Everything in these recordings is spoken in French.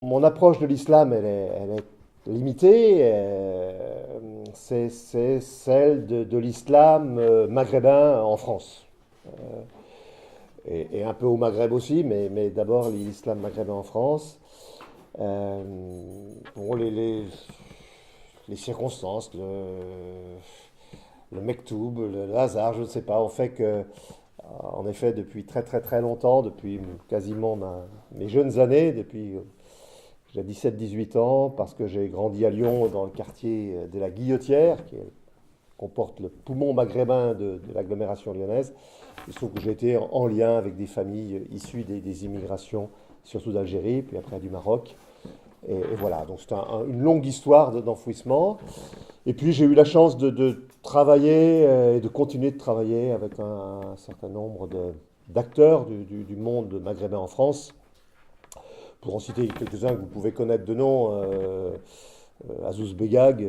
Mon approche de l'islam, elle est limitée. C'est celle de l'islam maghrébin en France. Et un peu au Maghreb aussi, mais d'abord l'islam maghrébin en France. Euh, bon, les circonstances, le mektoub, le hasard, je ne sais pas, ont fait que, en effet, depuis très très très longtemps, depuis quasiment mes jeunes années, depuis j'ai 17-18 ans, parce que j'ai grandi à Lyon dans le quartier de la Guillotière, comporte le poumon maghrébin de l'agglomération lyonnaise. Il se trouve que j'ai été en lien avec des familles issues des immigrations, surtout d'Algérie, puis après du Maroc. Et voilà, donc c'est une longue histoire d'enfouissement. Et puis j'ai eu la chance de travailler et de continuer de travailler avec un certain nombre d'acteurs du monde maghrébin en France. Pour en citer quelques-uns que vous pouvez connaître de nom, Azouz Begag,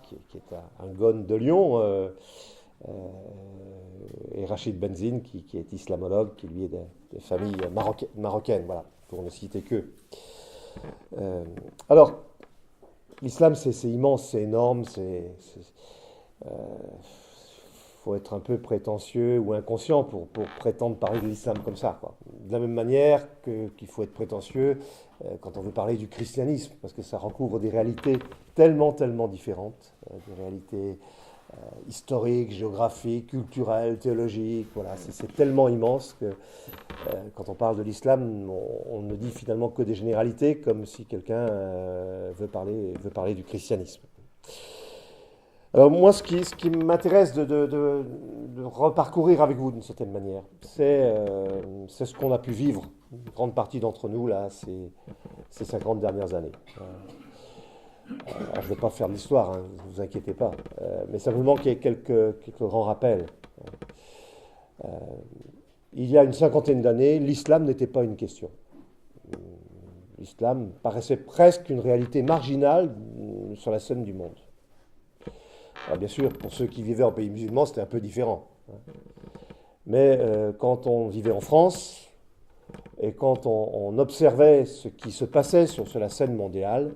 qui est un gonne de Lyon, euh, et Rachid Benzine, qui est islamologue, qui lui est de famille marocaine, voilà, pour ne citer que. Euh, alors, l'islam, c'est immense, c'est énorme, faut être un peu prétentieux ou inconscient pour prétendre parler de l'islam comme ça, quoi. De la même manière qu'il faut être prétentieux quand on veut parler du christianisme, parce que ça recouvre des réalités tellement différentes, des réalités historiques, géographiques, culturelles, théologiques. Voilà, c'est tellement immense que quand on parle de l'islam, on ne dit finalement que des généralités, comme si quelqu'un veut parler du christianisme. Alors moi, ce qui m'intéresse de reparcourir avec vous d'une certaine manière, c'est ce qu'on a pu vivre, une grande partie d'entre nous, là, ces 50 dernières années. Alors, je ne vais pas faire de l'histoire, hein, ne vous inquiétez pas, mais simplement qu'il y ait quelques grands rappels. Euh, il y a une cinquantaine d'années, l'islam n'était pas une question. L'islam paraissait presque une réalité marginale sur la scène du monde. Alors bien sûr, pour ceux qui vivaient en pays musulman, c'était un peu différent. Mais quand on vivait en France et quand on observait ce qui se passait sur la scène mondiale,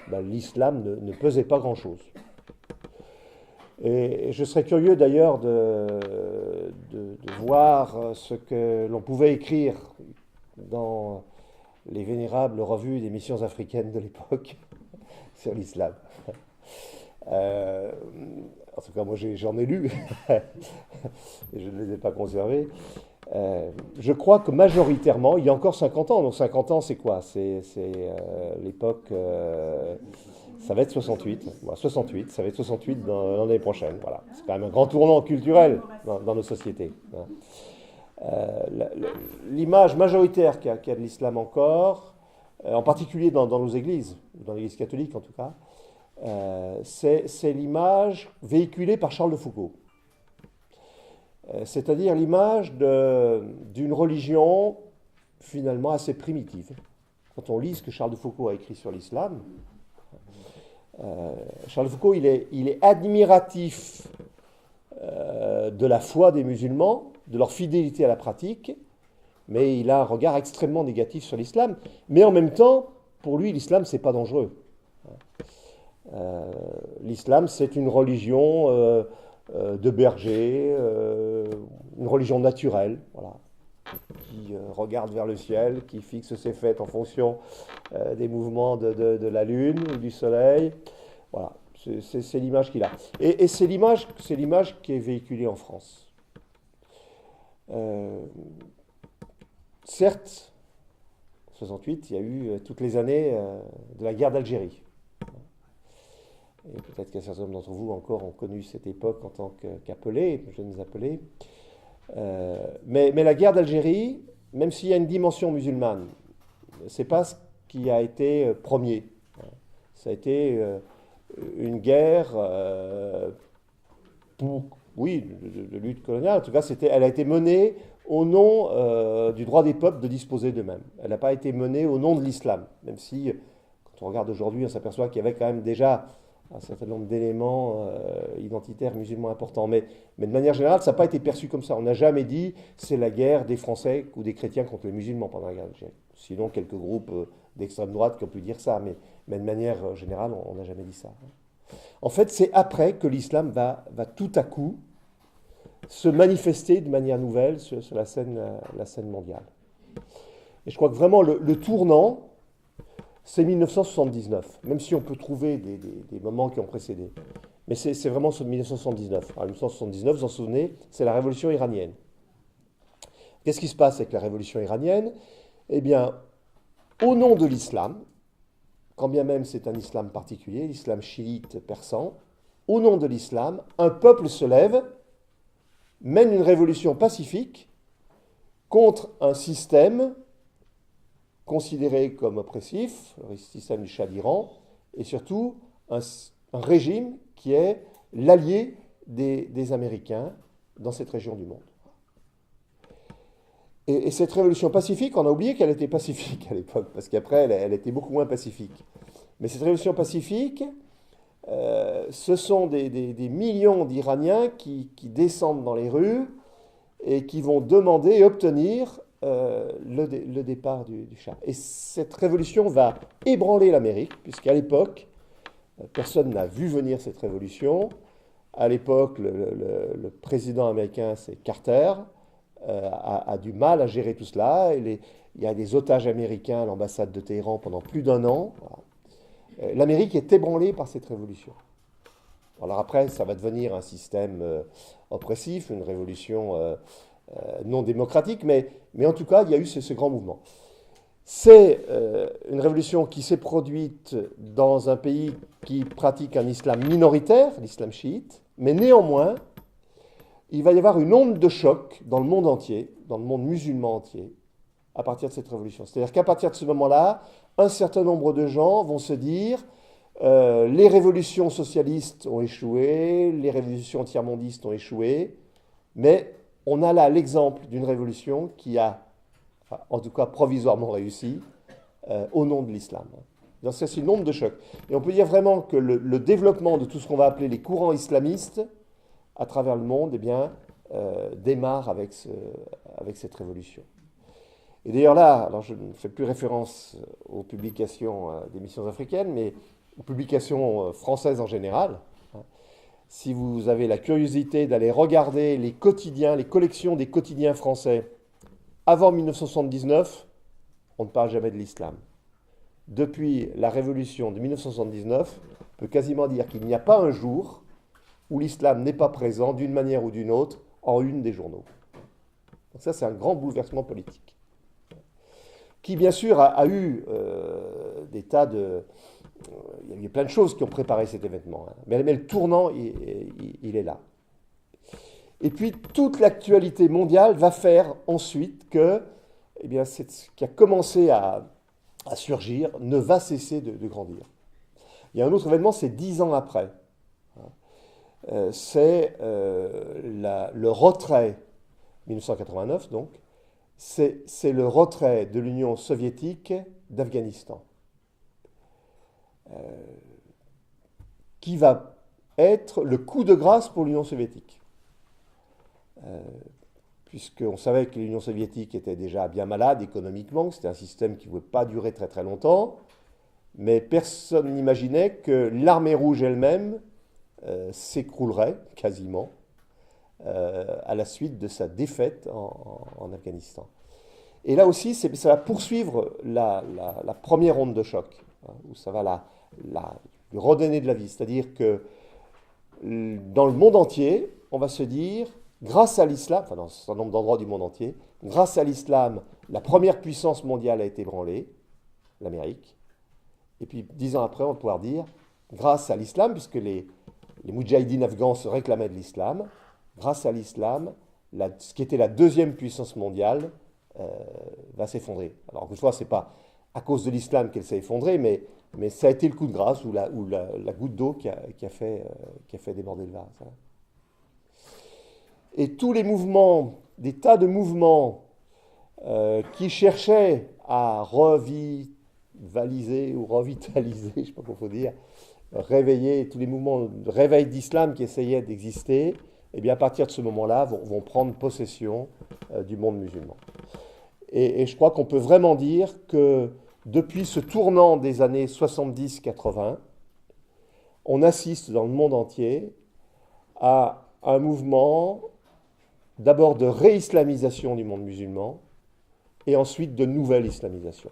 ben, l'islam ne pesait pas grand-chose. Et je serais curieux d'ailleurs de voir ce que l'on pouvait écrire dans les vénérables revues des missions africaines de l'époque sur l'islam. Euh, En tout cas, moi j'en ai lu et je ne les ai pas conservés. Je crois que majoritairement, il y a encore 50 ans, donc 50 ans c'est quoi? C'est l'époque, ça va être 68, voilà, 68, ça va être 68 dans l'année prochaine. Voilà. C'est quand même un grand tournant culturel dans nos sociétés. Hein. L'image majoritaire qu'il y a de l'islam encore, en particulier dans nos églises, dans l'église catholique en tout cas, c'est l'image véhiculée par Charles de Foucault. C'est-à-dire l'image d'une religion finalement assez primitive. Quand on lit ce que Charles de Foucault a écrit sur l'islam, Charles de Foucault, il est admiratif de la foi des musulmans, de leur fidélité à la pratique, mais il a un regard extrêmement négatif sur l'islam. Mais en même temps, pour lui, l'islam, c'est pas dangereux. L'islam, c'est une religion de berger, une religion naturelle, voilà, qui regarde vers le ciel, qui fixe ses fêtes en fonction des mouvements de la lune ou du soleil. Voilà, c'est l'image qu'il a. Et c'est l'image qui est véhiculée en France. Euh, Certes, en 68, il y a eu toutes les années de la guerre d'Algérie. Et peut-être qu'un certain nombre d'entre vous encore ont connu cette époque en tant qu'appelés, jeunes appelés. Mais la guerre d'Algérie, même s'il y a une dimension musulmane, c'est pas ce qui a été premier. Ça a été une guerre pour, oui, de lutte coloniale. En tout cas, elle a été menée au nom du droit des peuples de disposer d'eux-mêmes. Elle n'a pas été menée au nom de l'islam, même si, quand on regarde aujourd'hui, on s'aperçoit qu'il y avait quand même déjà un certain nombre d'éléments identitaires musulmans importants. Mais de manière générale, ça n'a pas été perçu comme ça. On n'a jamais dit c'est la guerre des Français ou des chrétiens contre les musulmans pendant la guerre d'Algérie. sinon quelques groupes d'extrême droite qui ont pu dire ça, mais de manière générale, on n'a jamais dit ça. En fait, c'est après que l'islam va tout à coup se manifester de manière nouvelle sur la scène mondiale. Et je crois que vraiment le tournant, c'est 1979, même si on peut trouver des moments qui ont précédé. Mais c'est vraiment 1979. Alors, 1979, vous en souvenez, c'est la révolution iranienne. Qu'est-ce qui se passe avec la révolution iranienne? Eh bien, au nom de l'islam, quand bien même c'est un islam particulier, l'islam chiite persan, au nom de l'islam, un peuple se lève, mène une révolution pacifique contre un système considéré comme oppressif, le système du Shah d'Iran, et surtout un régime qui est l'allié des Américains dans cette région du monde. Et cette révolution pacifique, on a oublié qu'elle était pacifique à l'époque, parce qu'après, elle était beaucoup moins pacifique. Mais cette révolution pacifique, ce sont des millions d'Iraniens qui descendent dans les rues et qui vont demander et obtenir le départ du Shah. Et cette révolution va ébranler l'Amérique, puisqu'à l'époque, personne n'a vu venir cette révolution. À l'époque, le président américain, c'est Carter, a du mal à gérer tout cela. Il y a des otages américains à l'ambassade de Téhéran pendant plus d'1 an. Voilà. L'Amérique est ébranlée par cette révolution. Alors après, ça va devenir un système oppressif, une révolution non démocratique, mais en tout cas, il y a eu ce grand mouvement. C'est une révolution qui s'est produite dans un pays qui pratique un islam minoritaire, l'islam chiite, mais néanmoins, il va y avoir une onde de choc dans le monde entier, dans le monde musulman entier, à partir de cette révolution. C'est-à-dire qu'à partir de ce moment-là, un certain nombre de gens vont se dire les révolutions socialistes ont échoué, les révolutions tiers-mondistes ont échoué, mais on a là l'exemple d'une révolution qui a, enfin, en tout cas provisoirement réussi, au nom de l'islam. Donc ça, c'est une onde de choc. Et on peut dire vraiment que le développement de tout ce qu'on va appeler les courants islamistes à travers le monde, eh bien, démarre avec cette révolution. Et d'ailleurs là, alors je ne fais plus référence aux publications des missions africaines, mais aux publications françaises en général. Si vous avez la curiosité d'aller regarder les quotidiens, les collections des quotidiens français avant 1979, on ne parle jamais de l'islam. Depuis la révolution de 1979, on peut quasiment dire qu'il n'y a pas un jour où l'islam n'est pas présent d'une manière ou d'une autre en une des journaux. Donc ça, c'est un grand bouleversement politique, qui bien sûr a eu des tas de... il y a eu plein de choses qui ont préparé cet événement, hein. Mais le tournant, il est là. Et puis, toute l'actualité mondiale va faire ensuite que eh bien, ce qui a commencé à surgir ne va cesser de grandir. Il y a un autre événement, c'est 10 ans après. C'est le retrait, 1989 donc, c'est le retrait de l'Union soviétique d'Afghanistan, qui va être le coup de grâce pour l'Union soviétique. Puisqu'on savait que l'Union soviétique était déjà bien malade économiquement, que c'était un système qui ne pouvait pas durer très très longtemps, mais personne n'imaginait que l'armée rouge elle-même s'écroulerait quasiment à la suite de sa défaite en Afghanistan. Et là aussi, ça va poursuivre la première onde de choc, hein, où ça va lui redonner de la vie. C'est-à-dire que dans le monde entier, on va se dire, grâce à l'islam, enfin dans un certain nombre d'endroits du monde entier, grâce à l'islam, la première puissance mondiale a été ébranlée, l'Amérique. Et puis 10 ans après, on va pouvoir dire, grâce à l'islam, puisque les moudjahidines afghans se réclamaient de l'islam, grâce à l'islam, ce qui était la deuxième puissance mondiale va s'effondrer. Alors, une fois, ce n'est pas à cause de l'islam qu'elle s'est effondrée, mais ça a été le coup de grâce ou la goutte d'eau qui a fait déborder le vase. Hein. Et tous les mouvements, des tas de mouvements qui cherchaient à revitaliser ou revitaliser, je ne sais pas comment il faut dire, réveiller, tous les mouvements de réveil d'islam qui essayaient d'exister, eh bien à partir de ce moment-là, vont prendre possession du monde musulman. Et je crois qu'on peut vraiment dire que depuis ce tournant des années 70-80, on assiste dans le monde entier à un mouvement d'abord de réislamisation du monde musulman et ensuite de nouvelle islamisation.